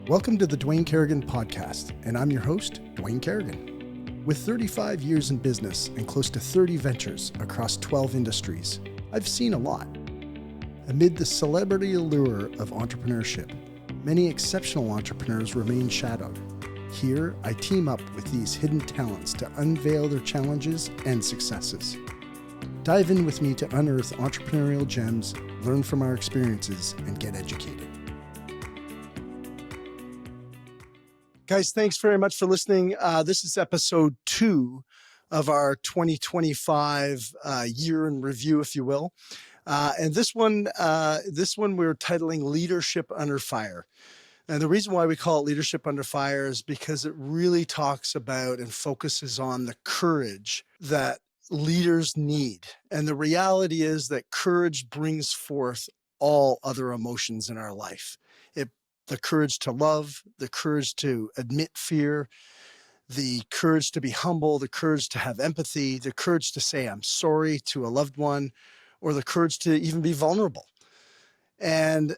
Welcome to the Dwayne Kerrigan Podcast, and I'm your host, Dwayne Kerrigan. With 35 years in business and close to 30 ventures across 12 industries, I've seen a lot. Amid the celebrity allure of entrepreneurship, many exceptional entrepreneurs remain shadowed. Here, I team up with these hidden talents to unveil their challenges and successes. Dive in with me to unearth entrepreneurial gems, learn from our experiences, and get educated. Guys, thanks very much for listening. This is episode 2 of our 2025 year in review, if you will. And this one we're titling Leadership Under Fire. And the reason why we call it Leadership Under Fire is because it really talks about and focuses on the courage that leaders need. And the reality is that courage brings forth all other emotions in our life. The courage to love, the courage to admit fear, the courage to be humble, the courage to have empathy, the courage to say I'm sorry to a loved one, or the courage to even be vulnerable. And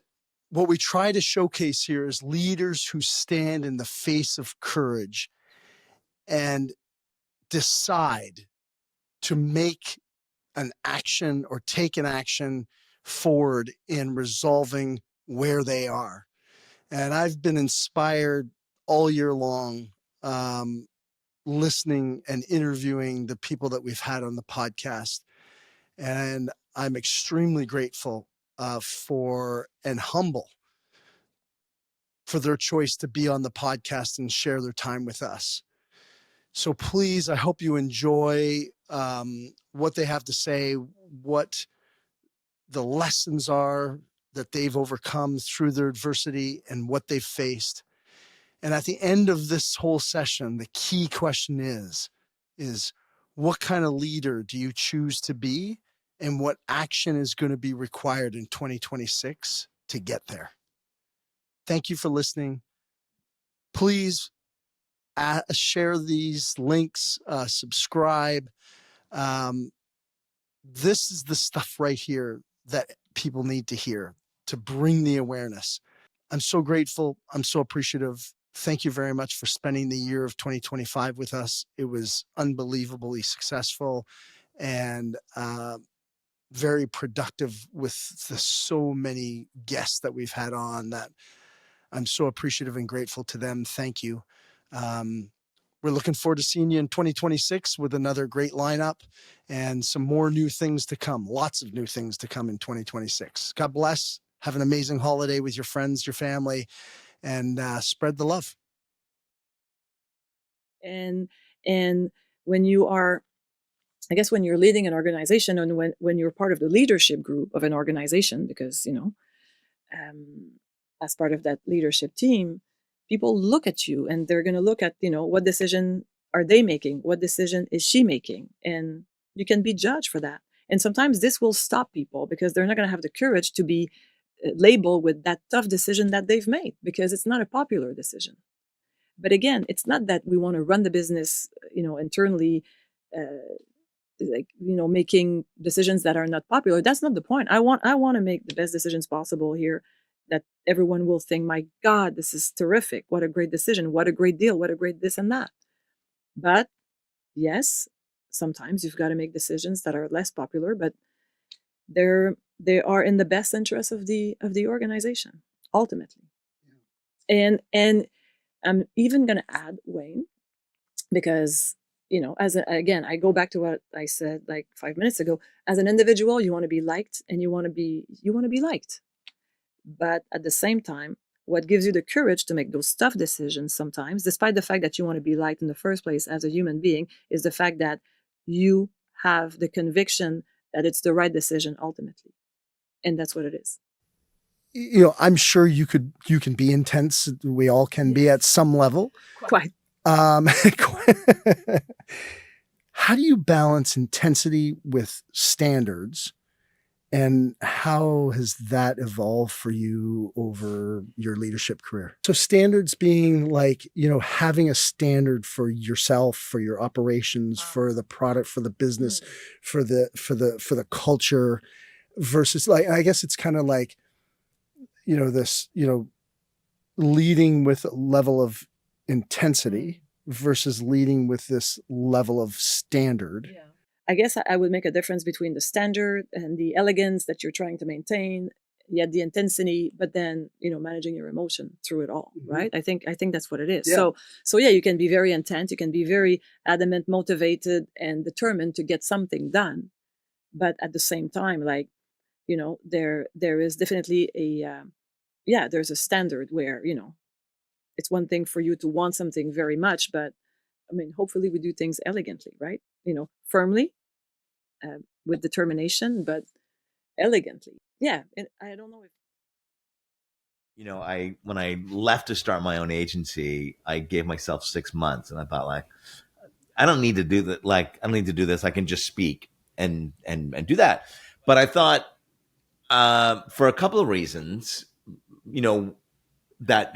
what we try to showcase here is leaders who stand in the face of courage and decide to make an action or take an action forward in resolving where they are. And I've been inspired all year long, listening and interviewing the people that we've had on the podcast. And I'm extremely grateful for and humble for their choice to be on the podcast and share their time with us. So please, I hope you enjoy what they have to say, what the lessons are that they've overcome through their adversity and what they've faced. And at the end of this whole session, the key question is what kind of leader do you choose to be, and what action is going to be required in 2026 to get there? Thank you for listening. Please share these links, subscribe. This is the stuff right here that people need to hear to bring the awareness. I'm so grateful. I'm so appreciative. Thank you very much for spending the year of 2025 with us. It was unbelievably successful and very productive with the so many guests that we've had on that I'm so appreciative and grateful to them. Thank you. We're looking forward to seeing you in 2026 with another great lineup and some more new things to come. Lots of new things to come in 2026. God bless. Have an amazing holiday with your friends, your family, and spread the love. And when you are, I guess, when you're leading an organization, and when you're part of the leadership group of an organization, because, as part of that leadership team, people look at you and they're going to look at, what decision are they making? What decision is she making? And you can be judged for that. And sometimes this will stop people because they're not going to have the courage to be labeled with that tough decision that they've made, because it's not a popular decision. But again, it's not that we want to run the business, internally, making decisions that are not popular. That's not the point. I want to make the best decisions possible here, that everyone will think, my God, this is terrific. What a great decision. What a great deal. What a great this and that. But yes, sometimes you've got to make decisions that are less popular, but they are in the best interest of the organization, ultimately. Yeah. And I'm even going to add, Wayne, because, again, I go back to what I said like 5 minutes ago. As an individual, you want to be liked, and you want to be liked. But at the same time, what gives you the courage to make those tough decisions sometimes, despite the fact that you want to be liked in the first place as a human being, is the fact that you have the conviction that it's the right decision ultimately. And that's what it is. I'm sure you can be intense. We all can be at some level. Quite. How do you balance intensity with standards? And how has that evolved for you over your leadership career? So standards being like, having a standard for yourself, for your operations, for the product, for the business, for the culture, versus like, I guess it's kind of like, this, leading with a level of intensity versus leading with this level of standard. Yeah. I guess I would make a difference between the standard and the elegance that you're trying to maintain, yet the intensity, but then, managing your emotion through it all, right? I think that's what it is. Yeah. So yeah, you can be very intense, you can be very adamant, motivated, and determined to get something done. But at the same time, there is definitely there's a standard where, it's one thing for you to want something very much, but hopefully we do things elegantly, right? Firmly, with determination, but elegantly. Yeah. And I don't know if. When I left to start my own agency, I gave myself 6 months, and I thought, I don't need to do that. I don't need to do this. I can just speak and do that. But I thought, for a couple of reasons, that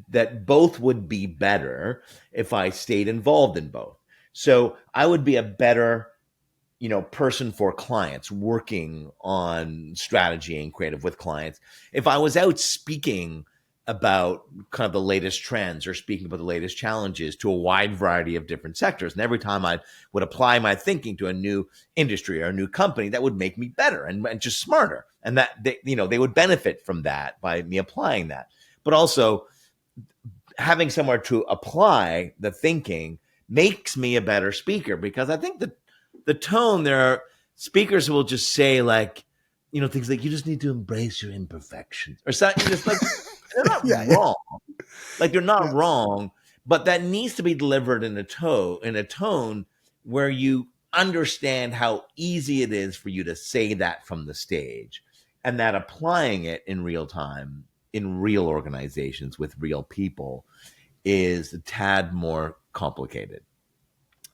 that both would be better if I stayed involved in both. So I would be a better, person for clients, working on strategy and creative with clients if I was out speaking about kind of the latest trends or speaking about the latest challenges to a wide variety of different sectors. And every time I would apply my thinking to a new industry or a new company, that would make me better and just smarter. And that they would benefit from that by me applying that. But also having somewhere to apply the thinking makes me a better speaker, because I think that the tone, there are speakers who will just say things like, you just need to embrace your imperfections or something. Just they're not wrong. They're not wrong, but that needs to be delivered in a tone where you understand how easy it is for you to say that from the stage, and that applying it in real time, in real organizations with real people, is a tad more complicated.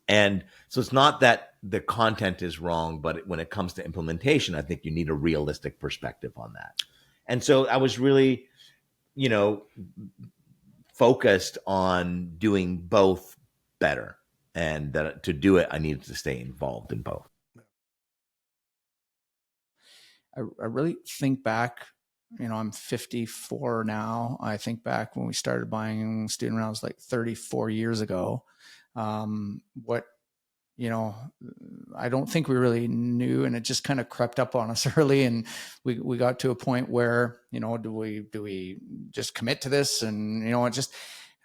And so it's not that the content is wrong, but when it comes to implementation, I think you need a realistic perspective on that. And so I was really, focused on doing both better. And that to do it, I needed to stay involved in both. I really think back, I'm 54 now. I think back when we started buying student rounds 34 years ago. I don't think we really knew, and it just kind of crept up on us early. And we got to a point where, do we just commit to this? And, it just,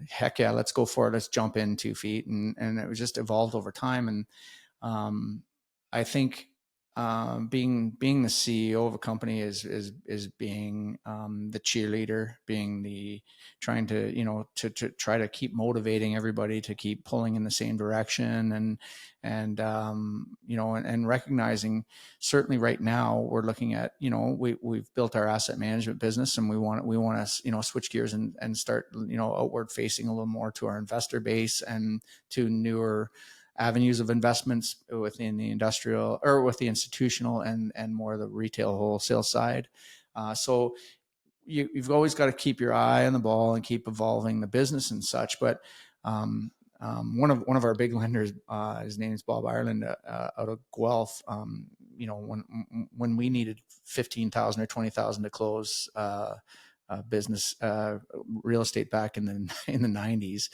heck yeah, let's go for it. Let's jump in 2 feet. And it was just evolved over time. And, I think, being the CEO of a company is being the cheerleader, being the trying to to try to keep motivating everybody to keep pulling in the same direction, and recognizing, certainly right now we're looking at, we've built our asset management business, and we want to switch gears and start outward facing a little more to our investor base and to newer avenues of investments within the industrial or with the institutional and more of the retail wholesale side. So you've always got to keep your eye on the ball and keep evolving the business and such. But one of our big lenders, his name is Bob Ireland, out of Guelph. When we needed 15,000 or 20,000 to close business real estate back in the 90s.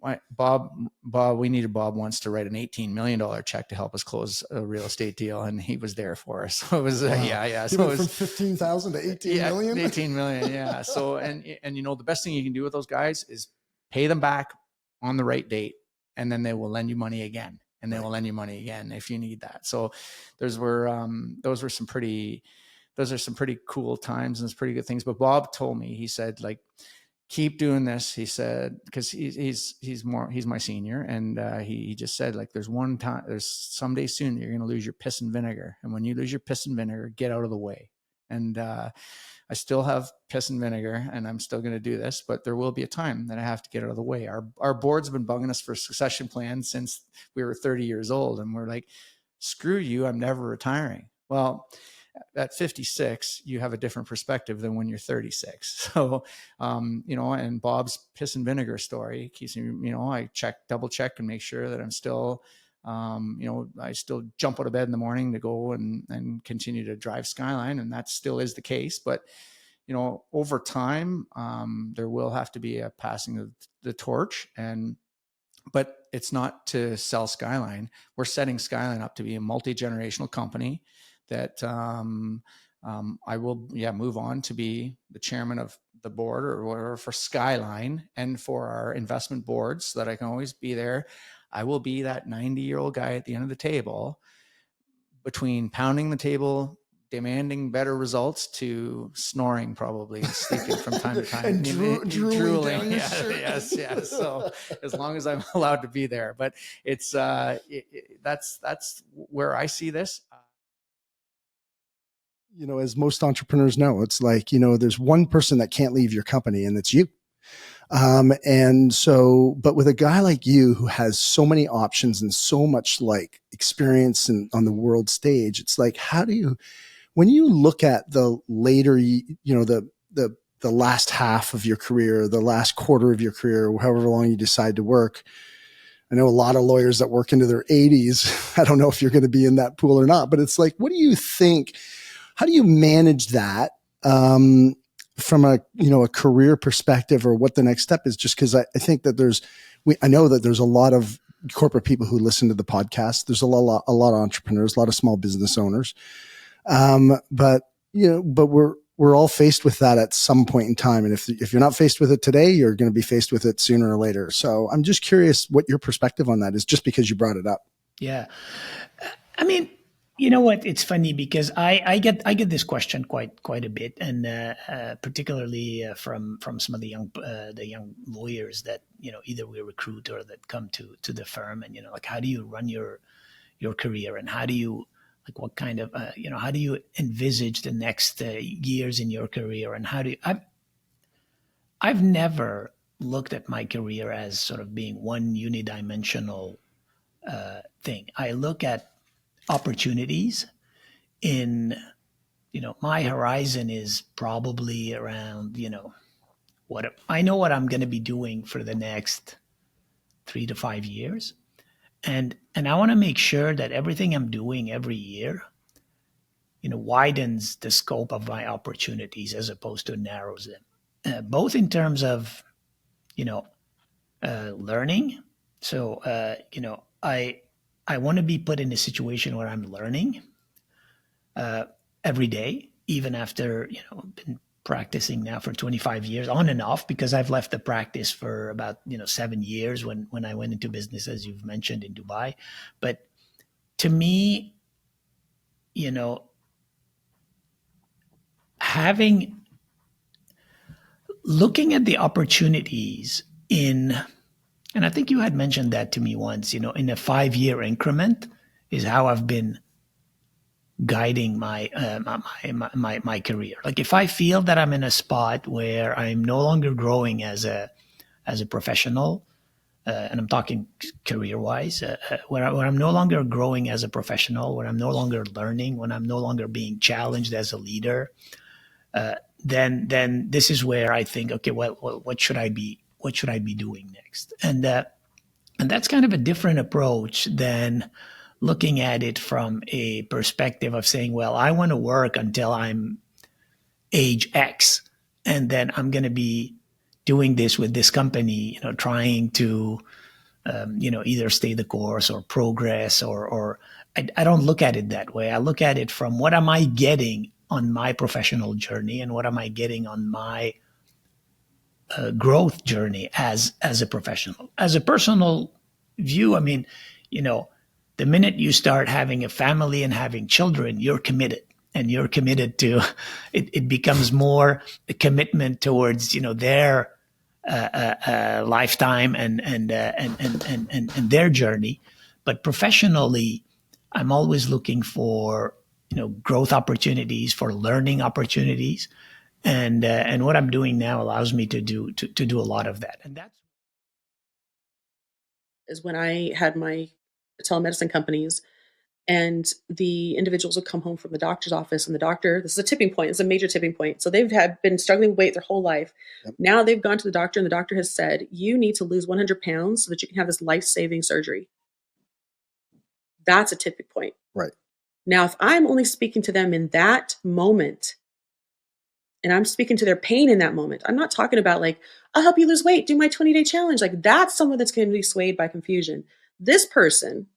We needed Bob once to write an $18 million check to help us close a real estate deal, and he was there for us. So it was, wow. Yeah. So it was from 15,000 to 18 million. 18 million, yeah. So and the best thing you can do with those guys is pay them back on the right date, and then they will lend you money again, and they will lend you money again if you need that. So those are some pretty cool times, and it's pretty good things. But Bob told me, he said, keep doing this. He said, because he's my senior, and he just said, there's someday soon you're going to lose your piss and vinegar, and when you lose your piss and vinegar, get out of the way. And I still have piss and vinegar, and I'm still going to do this, but there will be a time that I have to get out of the way. Our boards have been bugging us for succession plans since we were 30 years old, and we're like, screw you, I'm never retiring. Well, at 56, you have a different perspective than when you're 36. So, and Bob's piss and vinegar story keeps me, I double check and make sure that I'm still, I still jump out of bed in the morning to go and continue to drive Skyline. And that still is the case. But, over time, there will have to be a passing of the torch, but it's not to sell Skyline. We're setting Skyline up to be a multi-generational company that I will move on to be the chairman of the board or whatever for Skyline and for our investment boards, so that I can always be there. I will be that 90-year-old guy at the end of the table, between pounding the table, demanding better results, to snoring probably and sleeping from time to time. And drooling down your shirt. Yes. So as long as I'm allowed to be there, but it's that's where I see this. As most entrepreneurs know, it's like, there's one person that can't leave your company, and it's you. But with a guy like you who has so many options and so much like experience on the world stage, it's like, when you look at the later, the last half of your career, the last quarter of your career, however long you decide to work, I know a lot of lawyers that work into their 80s. I don't know if you're going to be in that pool or not, but it's like, what do you think? How do you manage that from a career perspective, or what the next step is? Just because I think that I know that there's a lot of corporate people who listen to the podcast. There's a lot of entrepreneurs, a lot of small business owners. But we're all faced with that at some point in time. And if you're not faced with it today, you're going to be faced with it sooner or later. So I'm just curious what your perspective on that is, just because you brought it up. Yeah. I mean, you know what? It's funny because I get this question quite a bit, and particularly from some of the young lawyers that either we recruit or that come to the firm, and like, how do you run your career, and how do you what kind of how do you envisage the next years in your career, and how do you? I've never looked at my career as sort of being one unidimensional thing. I look at opportunities in, my horizon is probably around, what I know what I'm going to be doing for the next 3 to 5 years. And I want to make sure that everything I'm doing every year, widens the scope of my opportunities as opposed to narrows them, both in terms of, learning. So, I want to be put in a situation where I'm learning every day, even after, been practicing now for 25 years on and off, because I've left the practice for about, 7 years when I went into business, as you've mentioned, in Dubai. But to me, looking at the opportunities and I think you had mentioned that to me once, in a 5-year increment is how I've been guiding my career. Like, if I feel that I'm in a spot where I'm no longer growing as a professional, and I'm talking career-wise, where I'm no longer growing as a professional, where I'm no longer learning, when I'm no longer being challenged as a leader, then this is where I think, okay, well, what should I be doing next? And that's kind of a different approach than looking at it from a perspective of saying, well, I want to work until I'm age X, and then I'm going to be doing this with this company, trying to, either stay the course or progress, or I don't look at it that way. I look at it from, what am I getting on my professional journey, and what am I getting on my growth journey as a professional. As a personal view, I mean, the minute you start having a family and having children, you're committed, and you're committed to it becomes more a commitment towards their lifetime and their journey. But professionally, I'm always looking for growth opportunities, for learning opportunities. And what I'm doing now allows me to do a lot of that. And that's is when I had my telemedicine companies, and the individuals would come home from the doctor's office, and the doctor, this is a tipping point, it's a major tipping point. So they've been struggling with weight their whole life. Yep. Now they've gone to the doctor, and the doctor has said, you need to lose 100 pounds so that you can have this life-saving surgery. That's a tipping point. Right. Now, if I'm only speaking to them in that moment, and I'm speaking to their pain in that moment. I'm not talking about like, I'll help you lose weight, do my 20-day challenge. Like that's someone that's going to be swayed by confusion. This person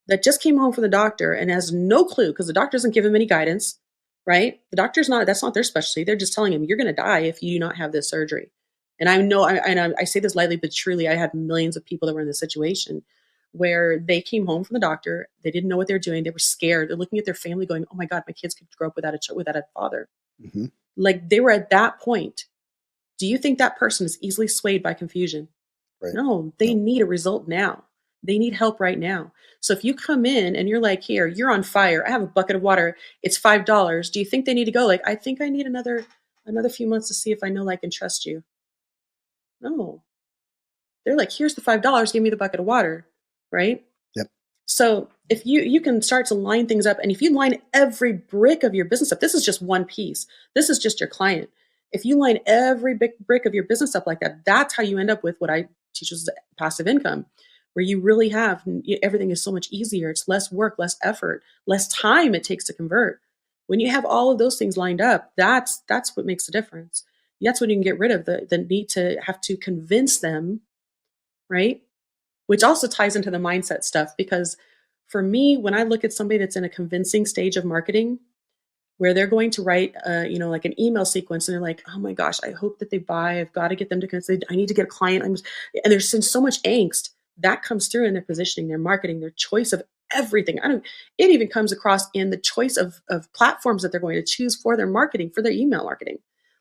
that just came home from the doctor and has no clue because the doctor doesn't give him any guidance, right? The doctor's that's not their specialty. They're just telling him you're going to die if you do not have this surgery. And I know, I say this lightly, but truly I had millions of people that were in this situation where they came home from the doctor. They didn't know what they were doing. They were scared. They're looking at their family going, oh my God, my kids could grow up without a father. Mm-hmm. Like they were at that point. Do you think that person is easily swayed by confusion? Right. No, they need a result now. They need help right now. So if you come in and you're like, here, you're on fire. I have a bucket of water. It's $5. Do you think they need to go? Like, I think I need another few months to see if I know, like, and trust you. No, they're like, here's the $5. Give me the bucket of water. Right. Yep. So if you can start to line things up, and if you line every brick of your business up, this is just one piece. This is just your client. If you line every big brick of your business up like that, that's how you end up with what I teach is passive income, where you really have everything is so much easier. It's less work, less effort, less time it takes to convert. When you have all of those things lined up, that's what makes the difference. That's when you can get rid of the need to have to convince them, right? Which also ties into the mindset stuff, because for me, when I look at somebody that's in a convincing stage of marketing, where they're going to write, like an email sequence, and they're like, oh my gosh, I hope that they buy. I've got to get them to convince. I need to get a client. And there's so much angst that comes through in their positioning, their marketing, their choice of everything. It even comes across in the choice of platforms that they're going to choose for their marketing, for their email marketing.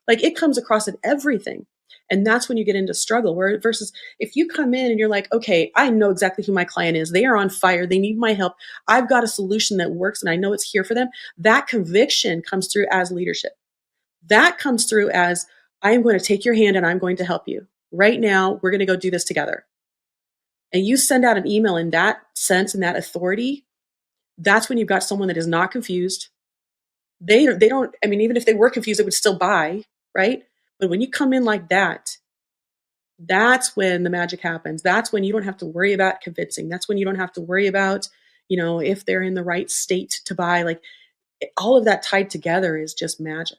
Like it comes across in everything. And that's when you get into struggle, where versus if you come in and you're like, okay, I know exactly who my client is. They are on fire. They need my help. I've got a solution that works and I know it's here for them. That conviction comes through as leadership. That comes through as I'm going to take your hand and I'm going to help you. Right now, we're going to go do this together. And you send out an email in that sense and that authority. That's when you've got someone that is not confused. They don't, even if they were confused, they would still buy, right? But when you come in like that, that's when the magic happens. That's when you don't have to worry about convincing. That's when you don't have to worry about, if they're in the right state to buy. Like all of that tied together is just magic.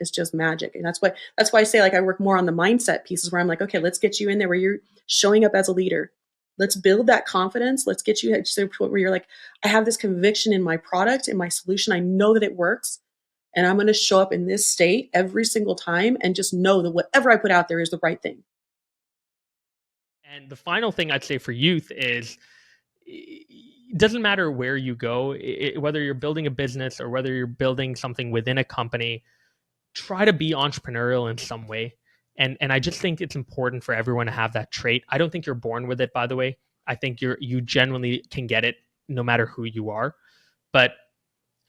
It's just magic. And that's why I say, like, I work more on the mindset pieces where I'm like, okay, let's get you in there where you're showing up as a leader. Let's build that confidence. Let's get you to the point where you're like, I have this conviction in my product, in my solution. I know that it works. And I'm going to show up in this state every single time and just know that whatever I put out there is the right thing. And the final thing I'd say for youth is it doesn't matter where you go, whether you're building a business or whether you're building something within a company, try to be entrepreneurial in some way. And I just think it's important for everyone to have that trait. I don't think you're born with it, by the way. I think you genuinely can get it no matter who you are. But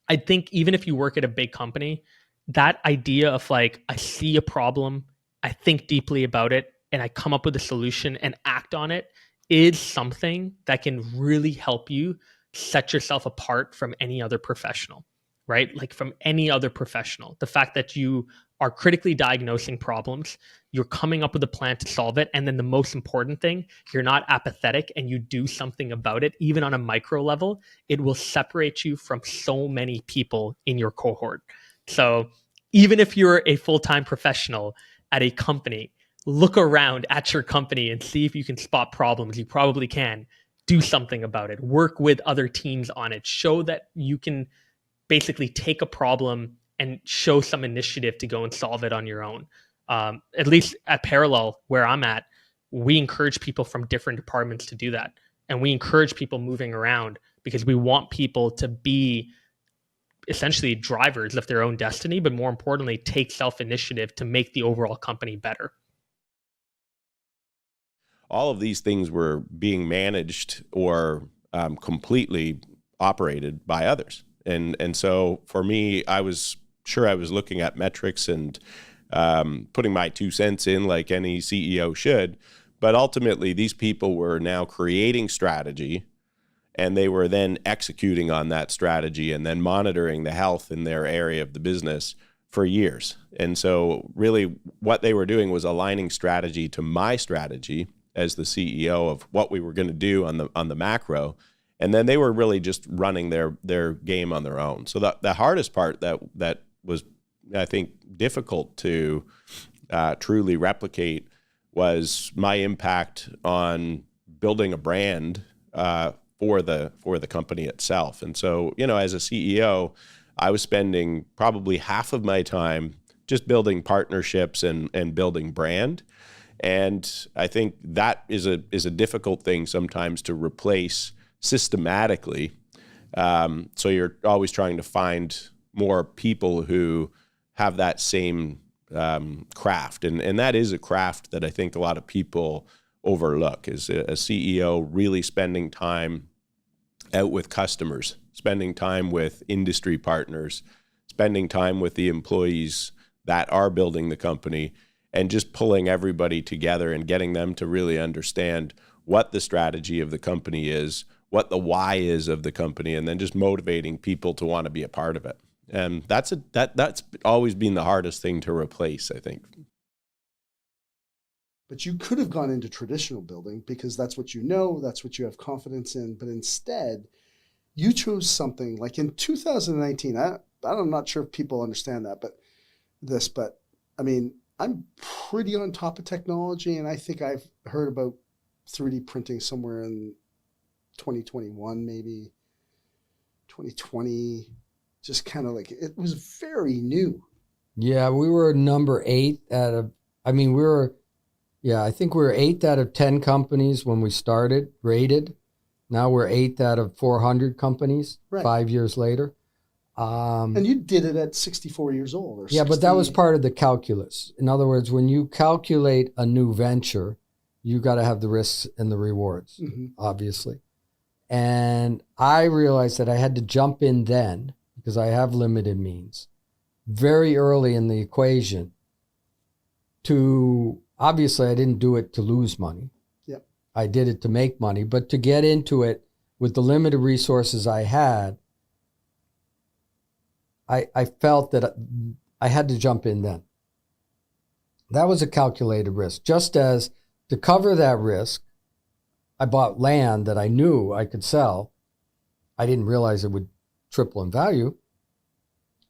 I think even if you work at a big company, that idea of like, I see a problem, I think deeply about it, and I come up with a solution and act on it is something that can really help you set yourself apart from any other professional, right? Like from any other professional. The fact that you are critically diagnosing problems, you're coming up with a plan to solve it. And then the most important thing, you're not apathetic and you do something about it, even on a micro level. It will separate you from so many people in your cohort. So even if you're a full-time professional at a company, look around at your company and see if you can spot problems. You probably can. Do something about it. Work with other teams on it. Show that you can basically take a problem and show some initiative to go and solve it on your own. At least at Parallel, where I'm at, we encourage people from different departments to do that. And we encourage people moving around because we want people to be essentially drivers of their own destiny, but more importantly, take self-initiative to make the overall company better. All of these things were being managed or completely operated by others. And so for me, I was looking at metrics and putting my 2 cents in like any CEO should. But ultimately, these people were now creating strategy, and they were then executing on that strategy and then monitoring the health in their area of the business for years. And so really what they were doing was aligning strategy to my strategy as the CEO of what we were going to do on the macro. And then they were really just running their game on their own. So the hardest part that was I think, difficult to truly replicate was my impact on building a brand for the company itself. And so, as a CEO, I was spending probably half of my time just building partnerships and building brand. And I think that is a difficult thing sometimes to replace systematically. So you're always trying to find more people who have that same craft. And that is a craft that I think a lot of people overlook, is a CEO really spending time out with customers, spending time with industry partners, spending time with the employees that are building the company, and just pulling everybody together and getting them to really understand what the strategy of the company is, what the why is of the company, and then just motivating people to want to be a part of it. And that's always been the hardest thing to replace, I think. But you could have gone into traditional building because that's what you know, that's what you have confidence in. But instead, you chose something like in 2019. I'm not sure if people understand that, but I mean, I'm pretty on top of technology, and I think I've heard about 3D printing somewhere in 2021, maybe 2020. Just kind of like, it was very new. Yeah, we were number 8 out of, I think we were 8th out of 10 companies when we started, rated. Now we're 8th out of 400 companies, right, 5 years later. And you did it at 64 years old. Or 60. Yeah, but that was part of the calculus. In other words, when you calculate a new venture, you got to have the risks and the rewards, obviously. And I realized that I had to jump in then, because I have limited means, very early in the equation obviously I didn't do it to lose money. Yep. I did it to make money, but to get into it with the limited resources I had, I felt that I had to jump in then. That was a calculated risk. Just as to cover that risk, I bought land that I knew I could sell. I didn't realize it would triple in value.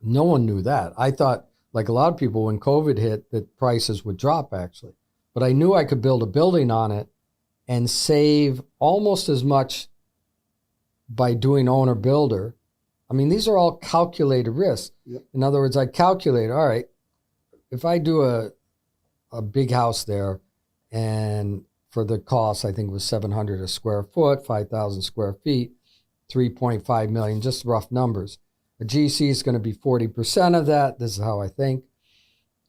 No one knew that. I thought, like a lot of people, when COVID hit, that prices would drop actually. But I knew I could build a building on it and save almost as much by doing owner builder. I mean, these are all calculated risks. Yep. In other words, I calculate, all right, if I do a big house there, and for the cost, I think it was $700 a square foot, 5,000 square feet, 3.5 million, just rough numbers. A GC is going to be 40% of that. This is how I think.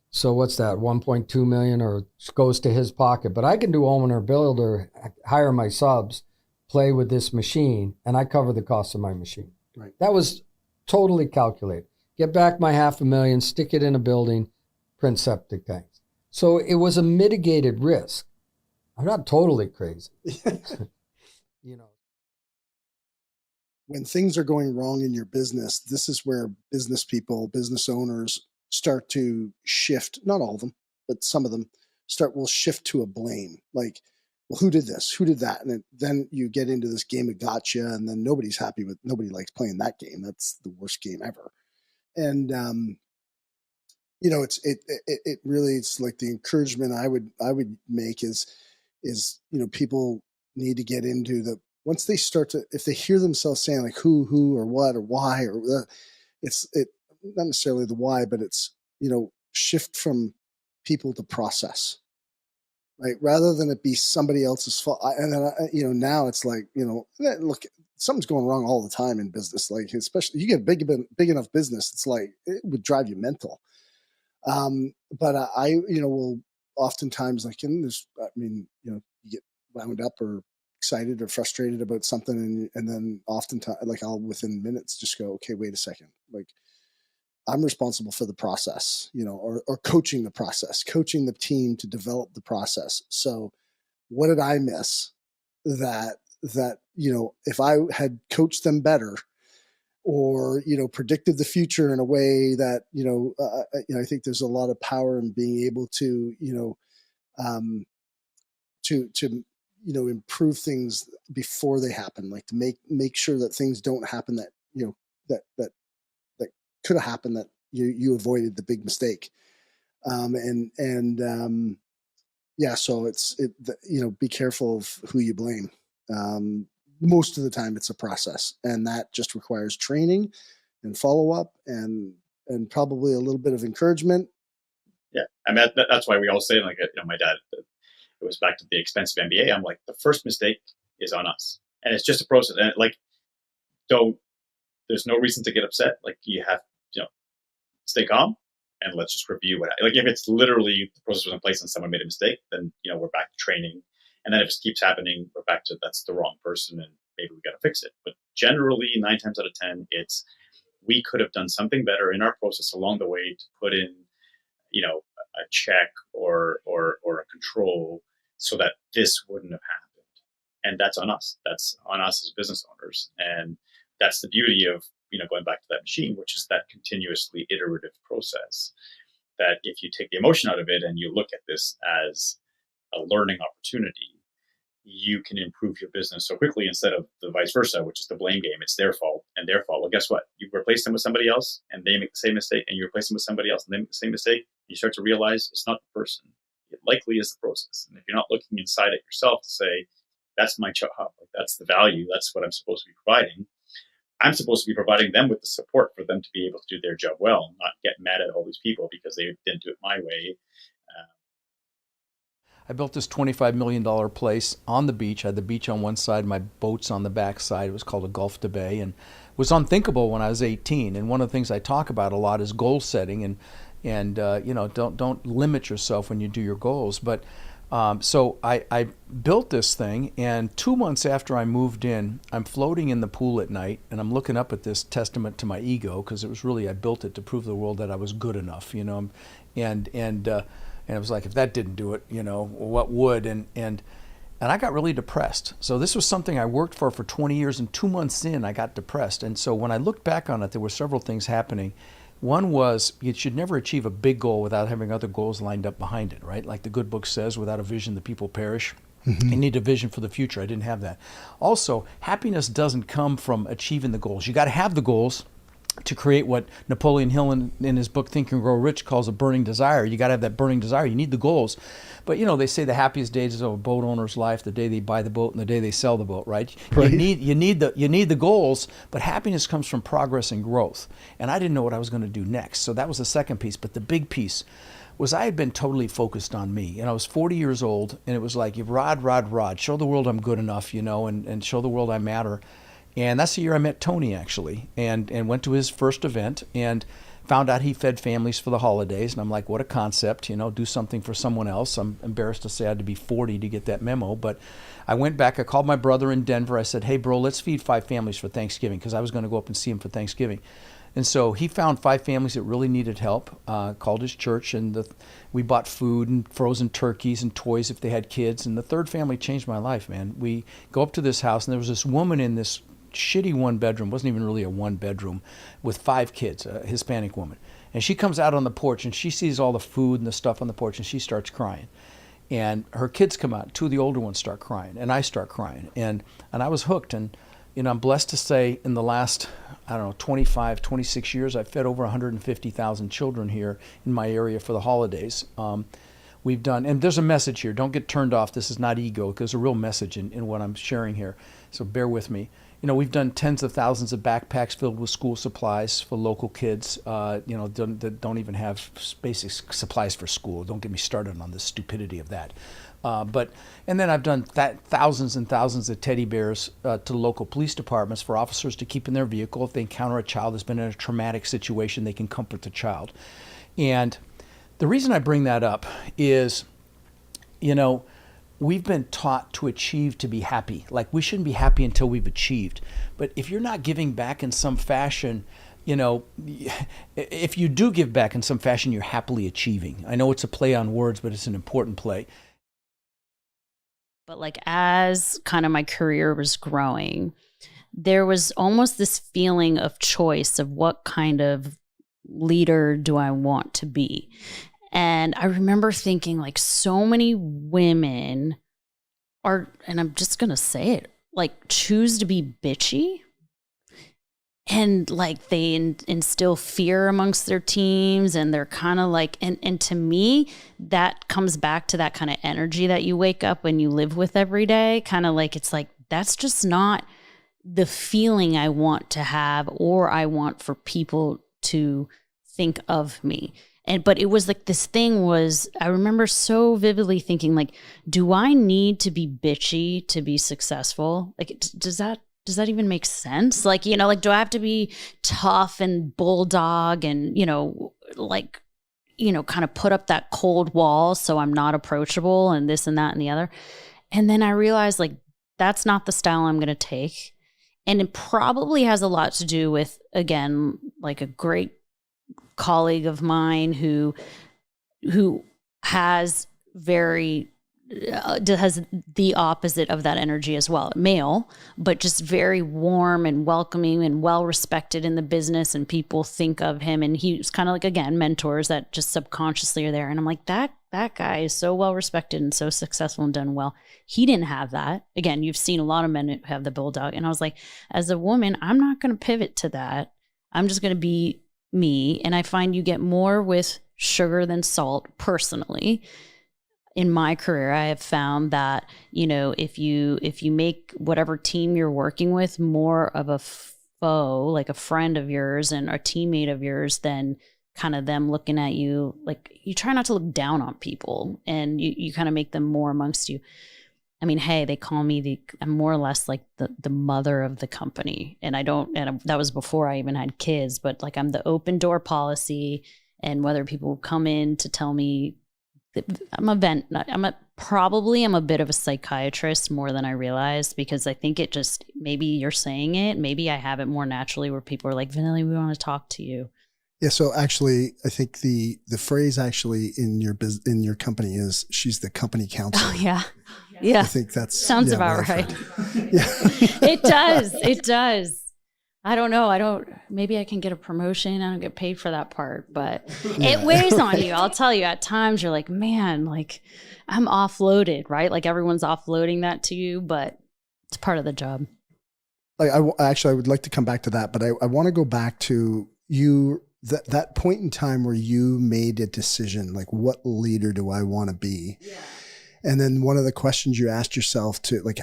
So what's that, 1.2 million, or goes to his pocket. But I can do owner builder, hire my subs, play with this machine, and I cover the cost of my machine. Right. That was totally calculated. Get back my $500,000, stick it in a building, print septic tanks. So it was a mitigated risk. I'm not totally crazy. When things are going wrong in your business, this is where business people, business owners start to shift. Not all of them, but some of them will shift to a blame. Like, well, who did this? Who did that? And then you get into this game of gotcha, and then nobody likes playing that game. That's the worst game ever. And, it really, it's like the encouragement I would make is, people need to get into once they start to, if they hear themselves saying like who or what or why, or it's not necessarily the why, but it's, shift from people to process, right? Rather than it be somebody else's fault. And then, now it's like, look, something's going wrong all the time in business. Like, especially you get big enough business, it's like, it would drive you mental. But I will oftentimes, like, you get wound up or excited or frustrated about something, and then oftentimes, like, I'll within minutes just go, okay, wait a second, like, I'm responsible for the process, or coaching the process, coaching the team to develop the process. So what did I miss that if I had coached them better, or predicted the future in a way that I think there's a lot of power in being able to improve things before they happen, like to make sure that things don't happen that that could have happened that you avoided the big mistake. So be careful of who you blame. Most of the time it's a process, and that just requires training and follow up and probably a little bit of encouragement. Yeah. I mean, that's why we all say, like, my dad, it was back to the expensive MBA. I'm like, the first mistake is on us, and it's just a process. And there's no reason to get upset. Like, you have, stay calm and let's just review like, if it's literally the process was in place and someone made a mistake, then, we're back to training. And then if it keeps happening, we're back to that's the wrong person and maybe we got to fix it. But generally 9 times out of 10, it's, we could have done something better in our process along the way to put in, a check or a control so that this wouldn't have happened. And that's on us. That's on us as business owners. And that's the beauty of, going back to that machine, which is that continuously iterative process, that if you take the emotion out of it and you look at this as a learning opportunity, you can improve your business so quickly instead of the vice versa, which is the blame game. It's their fault and their fault. Well, guess what? You replace them with somebody else and they make the same mistake, and you replace them with somebody else and they make the same mistake. You start to realize it's not the person. It likely is the process. And if you're not looking inside at yourself to say, that's my job, that's the value, that's what I'm supposed to be providing, I'm supposed to be providing them with the support for them to be able to do their job well, not get mad at all these people because they didn't do it my way. I built this $25 million place on the beach. I had the beach on one side, my boats on the back side. It was called a Gulf de Bay, and it was unthinkable when I was 18. And one of the things I talk about a lot is goal setting, and don't limit yourself when you do your goals. But so I built this thing, and 2 months after I moved in, I'm floating in the pool at night, and I'm looking up at this testament to my ego, because it was really, I built it to prove to the world that I was good enough, and it was like, if that didn't do it, what would? And I got really depressed. So this was something I worked for 20 years, and 2 months in, I got depressed. And so when I looked back on it, there were several things happening. One was, you should never achieve a big goal without having other goals lined up behind it, right? Like the good book says, without a vision, the people perish. Mm-hmm. You need a vision for the future. I didn't have that. Also, happiness doesn't come from achieving the goals. You got to have the goals to create what Napoleon Hill in his book Think and Grow Rich calls a burning desire. You got to have that burning desire. You need the goals. But they say the happiest days of a boat owner's life, the day they buy the boat and the day they sell the boat, right? You need the goals, but happiness comes from progress and growth. And I didn't know what I was going to do next. So that was the second piece. But the big piece was I had been totally focused on me. And I was 40 years old, and it was like, you rod, show the world I'm good enough, and show the world I matter. And that's the year I met Tony, actually, and went to his first event and found out he fed families for the holidays. And I'm like, what a concept, do something for someone else. I'm embarrassed to say I had to be 40 to get that memo. But I went back, I called my brother in Denver. I said, hey, bro, let's feed 5 families for Thanksgiving, because I was going to go up and see him for Thanksgiving. And so he found 5 families that really needed help, called his church, and we bought food and frozen turkeys and toys if they had kids. And the third family changed my life, man. We go up to this house, and there was this woman in this shitty 1-bedroom, wasn't even really a 1-bedroom, with 5 kids, a Hispanic woman. And she comes out on the porch, and she sees all the food and the stuff on the porch, and she starts crying. And her kids come out, 2 of the older ones start crying, and I start crying. And I was hooked. And I'm blessed to say in the last, 25, 26 years, I've fed over 150,000 children here in my area for the holidays. We've done, and there's a message here. Don't get turned off. This is not ego. There's a real message in what I'm sharing here. So bear with me. We've done tens of thousands of backpacks filled with school supplies for local kids, that don't even have basic supplies for school. Don't get me started on the stupidity of that. And then I've done thousands and thousands of teddy bears to local police departments for officers to keep in their vehicle. If they encounter a child that's been in a traumatic situation, they can comfort the child. And the reason I bring that up is, we've been taught to achieve to be happy. Like, we shouldn't be happy until we've achieved. But if you're not giving back in some fashion, if you do give back in some fashion, you're happily achieving. I know it's a play on words, but it's an important play. But like, as kind of my career was growing, there was almost this feeling of choice of what kind of leader do I want to be. And I remember thinking, like, so many women are, and I'm just going to say it, like, choose to be bitchy. and like they instill fear amongst their teams, and they're kind of like, and to me, that comes back to that kind of energy that you wake up and you live with every day. Kind of like, it's like, that's just not the feeling I want to have, or I want for people to think of me. But it was like, this thing was, I remember so vividly thinking like, do I need to be bitchy to be successful? Like, does that even make sense? Like, you know, like, do I have to be tough and bulldog and, you know, like, you know, kind of put up that cold wall so I'm not approachable and this and that and the other? And then I realized like, that's not the style I'm going to take. And it probably has a lot to do with, again, like a great colleague of mine who has has the opposite of that energy as well, male, but just very warm and welcoming and well respected in the business, and people think of him, and he's kind of like, again, mentors that just subconsciously are there. And I'm like, that guy is so well respected and so successful and done well. He didn't have that. Again, you've seen a lot of men who have the bulldog, and I was like, as a woman, I'm not going to pivot to that. I'm just going to be me. And I find you get more with sugar than salt personally. In my career, I have found that, you know, if you make whatever team you're working with more of a foe, like a friend of yours and a teammate of yours, than kind of them looking at you, like, you try not to look down on people, and you kind of make them more amongst you. I mean, hey, they call me I'm more or less like the mother of the company. And that was before I even had kids, but like, I'm the open door policy. And whether people come in to tell me, I'm a bit of a psychiatrist more than I realized, because I think it just, maybe you're saying it, maybe I have it more naturally where people are like, Vaneli, we want to talk to you. Yeah. So actually, I think the phrase actually in your company is, she's the company counselor. Oh yeah. Yeah. I think that sounds about right. Yeah. It does. It does. I don't know. Maybe I can get a promotion. I don't get paid for that part, but it weighs on you. I'll tell you, at times you're like, man, like, I'm offloaded, right? Like, everyone's offloading that to you, but it's part of the job. Like, I would like to come back to that, but I want to go back to you, that point in time where you made a decision, like, what leader do I want to be? Yeah. And then one of the questions you asked yourself to, like,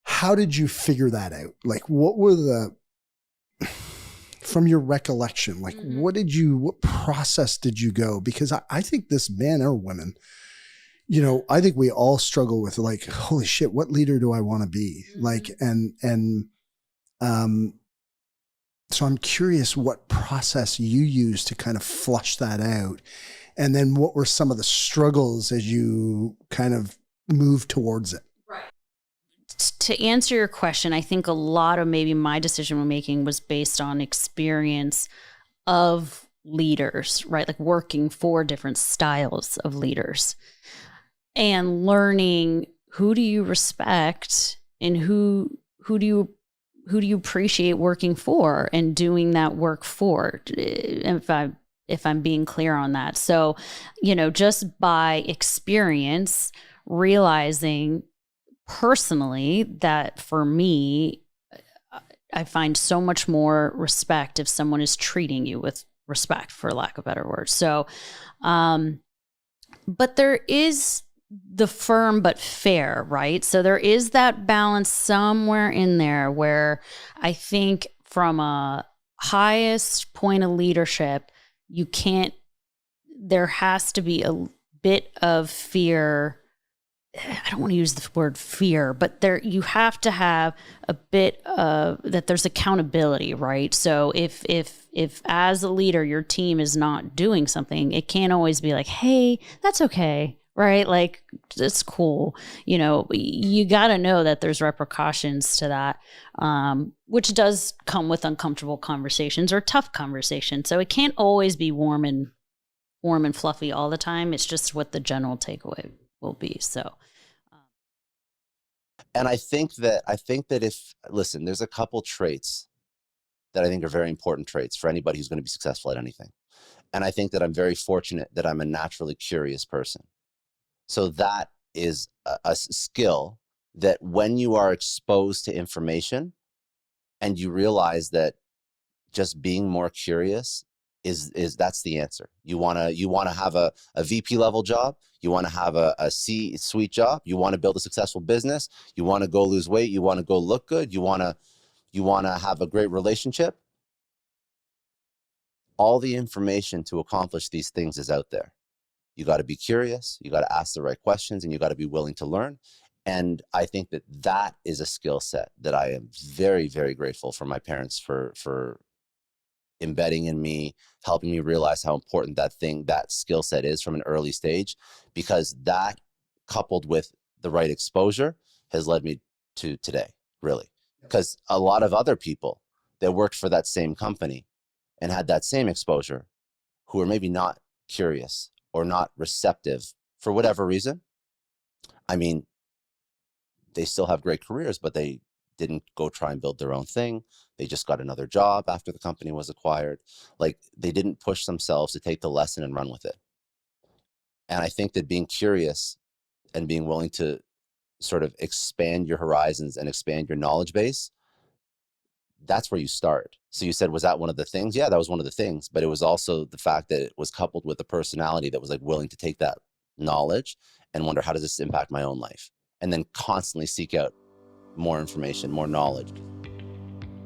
how did you figure that out? Like, what were from your recollection, like, what process did you go? Because I think this, man or woman, you know, I think we all struggle with, like, holy shit, what leader do I want to be? Like, so I'm curious what process you used to kind of flush that out. And then what were some of the struggles as you kind of moved towards it? To answer your question, I think a lot of maybe my decision making was based on experience of leaders, right? Like, working for different styles of leaders and learning, who do you respect and who do you appreciate working for and doing that work for, if I'm being clear on that. So, you know, just by experience, realizing personally that for me, I find so much more respect if someone is treating you with respect, for lack of better words. So, but there is the firm but fair, right? So there is that balance somewhere in there where I think from a highest point of leadership, there has to be a bit of fear. I don't want to use the word fear, but you have to have a bit of that. There's accountability, right? So if as a leader, your team is not doing something, it can't always be like, hey, that's okay, right? Like, it's cool. You know, you got to know that there's repercussions to that, which does come with uncomfortable conversations or tough conversations. So it can't always be warm and fluffy all the time. It's just what the general takeaway will be. So, and I think that there's a couple traits that I think are very important traits for anybody who's going to be successful at anything. And I think that I'm very fortunate that I'm a naturally curious person. So that is a skill that when you are exposed to information, and you realize that just being more curious is that's the answer. You want to have a VP level job. You want to have a C-suite job. You want to build a successful business. You want to go lose weight. You want to go look good. You want to have a great relationship. All the information to accomplish these things is out there. You got to be curious. You got to ask the right questions, and you got to be willing to learn. And I think that is a skill set that I am very, very grateful for my parents for embedding in me, helping me realize how important that skill set is from an early stage, because that, coupled with the right exposure, has led me to today, really. Because a lot of other people that worked for that same company and had that same exposure, who are maybe not curious or not receptive for whatever reason, I mean, they still have great careers, but they didn't go try and build their own thing. They just got another job after the company was acquired. Like, they didn't push themselves to take the lesson and run with it. And I think that being curious and being willing to sort of expand your horizons and expand your knowledge base, that's where you start. So you said, was that one of the things? Yeah, that was one of the things. But it was also the fact that it was coupled with a personality that was like willing to take that knowledge and wonder, how does this impact my own life? And then constantly seek out more information, more knowledge.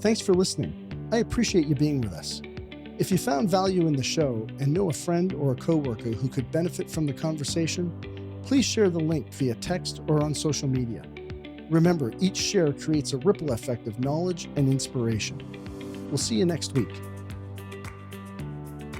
Thanks for listening. I appreciate you being with us. If you found value in the show and know a friend or a coworker who could benefit from the conversation, please share the link via text or on social media. Remember, each share creates a ripple effect of knowledge and inspiration. We'll see you next week.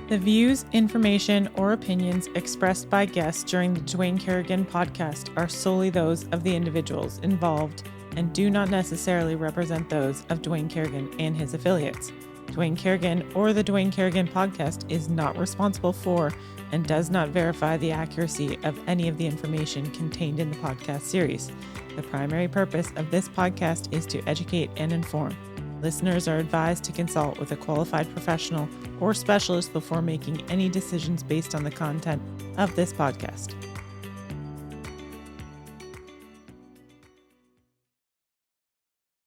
The views, information, or opinions expressed by guests during the Dwayne Kerrigan podcast are solely those of the individuals involved and do not necessarily represent those of Dwayne Kerrigan and his affiliates. Dwayne Kerrigan or the Dwayne Kerrigan podcast is not responsible for and does not verify the accuracy of any of the information contained in the podcast series. The primary purpose of this podcast is to educate and inform. Listeners are advised to consult with a qualified professional or specialist before making any decisions based on the content of this podcast.